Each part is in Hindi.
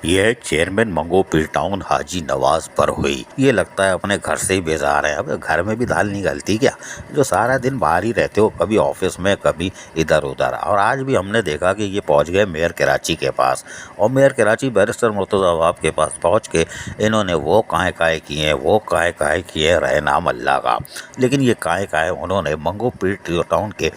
ये है चेयरमैन मंगो पीर टाउन हाजी नवाज बरहोई। ये लगता है अपने घर से ही बेजार है। अब घर में भी दाल नहीं गलती क्या, जो सारा दिन बाहर ही रहते हो, कभी ऑफिस में कभी इधर उधर। और आज भी हमने देखा कि ये पहुंच गए मेयर कराची के पास, और मेयर कराची बैरिस्टर मुर्तज़ा अवाब के पास पहुंच के इन्होंने वो काहे किए रहे नाम अल्लाह का। लेकिन ये काहे उन्होंने मंगो पीर टाउन के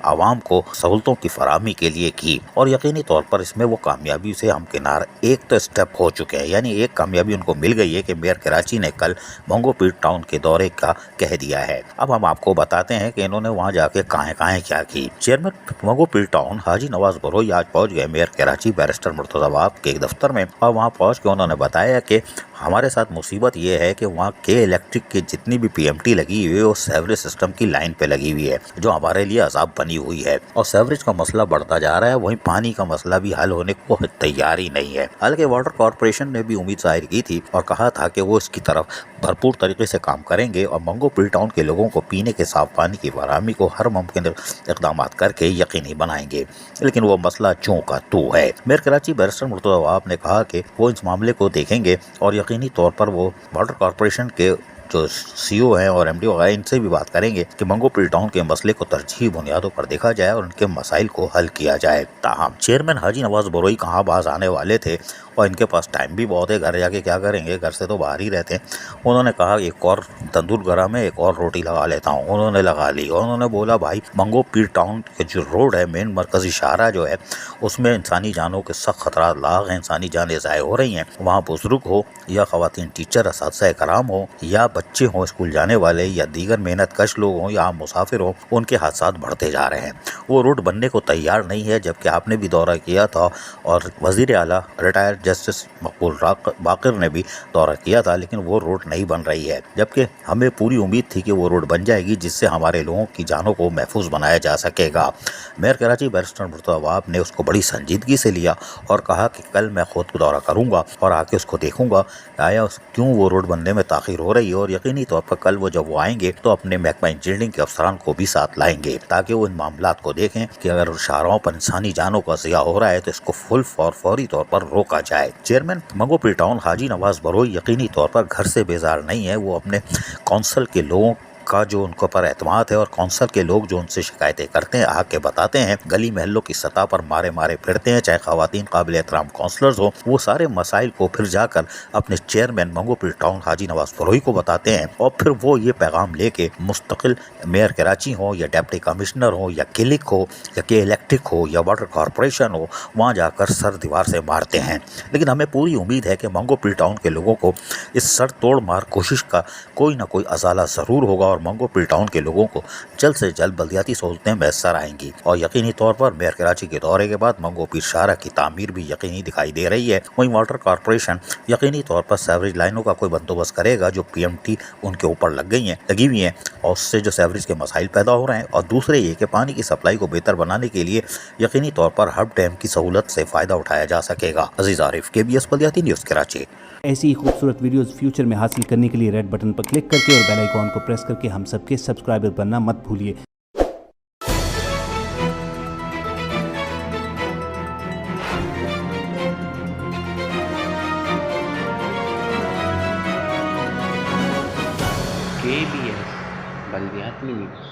आवाम को सहूलतों की फराहमी के लिए की, और यकीनी तौर पर इसमें वो कामयाबी से हमकिनार एक तो स्टेप हो चुके हैं। यानी एक कामयाबी उनको मिल गई है कि मेयर कराची ने कल मंगो पीर टाउन के दौरे का कह दिया है। अब हम आपको बताते हैं कि इन्होंने वहाँ जाके काहे क्या की। चेयरमैन मंगो पीर टाउन हाजी नवाज बरहोई आज पहुँच गए मेयर कराची बैरिस्टर मुर्तज़ा अवाब के दफ्तर में, और वहाँ पहुँच के उन्होंने बताया कि हमारे साथ मुसीबत ये है कि वहाँ के इलेक्ट्रिक की जितनी भी पीएमटी लगी हुई है वो सेवरेज सिस्टम की लाइन पे लगी हुई है, जो हमारे लिए अजाब बनी हुई है, और सेवरेज का मसला बढ़ता जा रहा है। वहीं पानी का मसला भी हल होने को तैयार ही नहीं है। हालांकि वाटर कॉरपोरेशन ने भी उम्मीद जाहिर की थी और कहा था कि वो इसकी तरफ भरपूर तरीके से काम करेंगे और मंगो पीर टाउन के लोगों को पीने के साफ पानी की फराहमी को हर मुमकिन इकदाम करके यकीनी बनाएंगे। लेकिन वो मसला चूं का तू है। मेयर कराची बैरिस्टर मुर्तज़ा अवाब ने कहा कि वो इस मामले को देखेंगे और यकीनी तौर पर वो वाटर कॉरपोरेशन के जो सीईओ हैं और एमडी वगैरह इनसे भी बात करेंगे कि मंगो पीर टाउन के मसले को तरजीही बुनियादों पर देखा जाए और उनके मसाइल को हल किया जाए। ताहम चेयरमैन हाजी नवाज बरहोई कहाँ बाज आने वाले थे और इनके पास टाइम भी बहुत है, घर जाके क्या करेंगे, घर से तो बाहर ही रहते हैं। उन्होंने कहा एक और तंदूर गरम है, एक और रोटी लगा लेता हूँ। उन्होंने लगा ली और उन्होंने बोला भाई मंगो पीर टाउन के जो रोड है, मेन मरकजी शाहरा जो है, उसमें इंसानी जानों के सख्त खतरा लाग हैं, इंसानी जानें ज़ाय हो रही हैं। वहाँ बुजुर्ग हो या ख़वातीन टीचर असातिज़ा कराम हो या बच्चे हों स्कूल जाने वाले या दीगर मेहनत कश लोग हों या आम मुसाफिर हों, उनके हादसात बढ़ते जा रहे हैं। वो रोड बनने को तैयार नहीं है, जबकि आपने भी दौरा किया था और वज़ीर आला रिटायर्ड जस्टिस मकबूल बाक़िर ने भी दौरा किया था, लेकिन वो रोड नहीं बन रही है। जबकि हमें पूरी उम्मीद थी कि वो रोड बन जाएगी जिससे हमारे लोगों की जानों को महफूज बनाया जा सकेगा। मेयर कराची बैरिस्टर मुर्तज़ा अवाब ने उसको बड़ी संजीदगी से लिया और कहा कि कल मैं खुद दौरा करूँगा और आके उसको देखूँगा आया क्यों वो रोड बनने में ताख़ीर हो रही है, और यकीनी तौर पर कल वो जब वो आएंगे तो अपने महकमा इंजीनियरिंग के अफसरान को भी साथ लाएंगे ताकि वो इन मामलात को देखें कि अगर शाहराहों पर इंसानी जानों का ज़िया हो रहा है तो इसको फौरी तौर पर रोका जाए। चेयरमैन मंगो पीर टाउन हाजी नवाज बरहोई यकीनी तौर पर घर से बेजार नहीं है। वो अपने कौंसल के लोगों का जो उनको पर एतमाद है और कौंसल के लोग जो उनसे शिकायतें करते हैं आके बताते हैं, गली महलों की सतह पर मारे फिरते हैं, चाहे खवातीन काबिल एहतराम काउंसलर्स हो, वो सारे मसाइल को फिर जाकर अपने चेयरमैन मंगो पीर टाउन हाजी नवाज बरहोई को बताते हैं, और फिर वो ये पैगाम लेके मुस्तकिल मेयर कराची हो या डिप्टी कमिश्नर हो या क्लिक हो या के इलेक्ट्रिक हो या वाटर कॉरपोरेशन हो, वहाँ जाकर सर दीवार से मारते हैं। लेकिन हमें पूरी उम्मीद है कि मंगो पीर टाउन के लोगों को इस सर तोड़ मार कोशिश का कोई ना कोई अजाला ज़रूर होगा और मंगो पीर टाउन के लोगों को जल्द से जल्द बल्दियाती सहूलतें मैसर आएंगी। और यकीनी तौर पर मेयर कराची के दौरे के बाद मंगो पीर शाहरा की तामीर भी यकीनी दिखाई दे रही है। वहीं वाटर कॉरपोरेशन यकीनी तौर पर सेवरेज लाइनों का कोई बंदोबस्त करेगा जो पीएमटी उनके ऊपर लगी हुई हैं और उससे जो सेवरेज के मसाइल पैदा हो रहे हैं, और दूसरे ये कि पानी की सप्लाई को बेहतर बनाने के लिए यकीनी तौर पर हब डैम की सहूलत से फ़ायदा उठाया जा सकेगा। अजीज़ आरिफ, KBS बल्दियाती न्यूज़ कराची। ऐसी ही खूबसूरत वीडियोस फ्यूचर में हासिल करने के लिए रेड बटन पर क्लिक करके और बेल आइकॉन को प्रेस करके हम सबके सब्सक्राइबर बनना मत भूलिए। KBS बल्दियाती न्यूज़।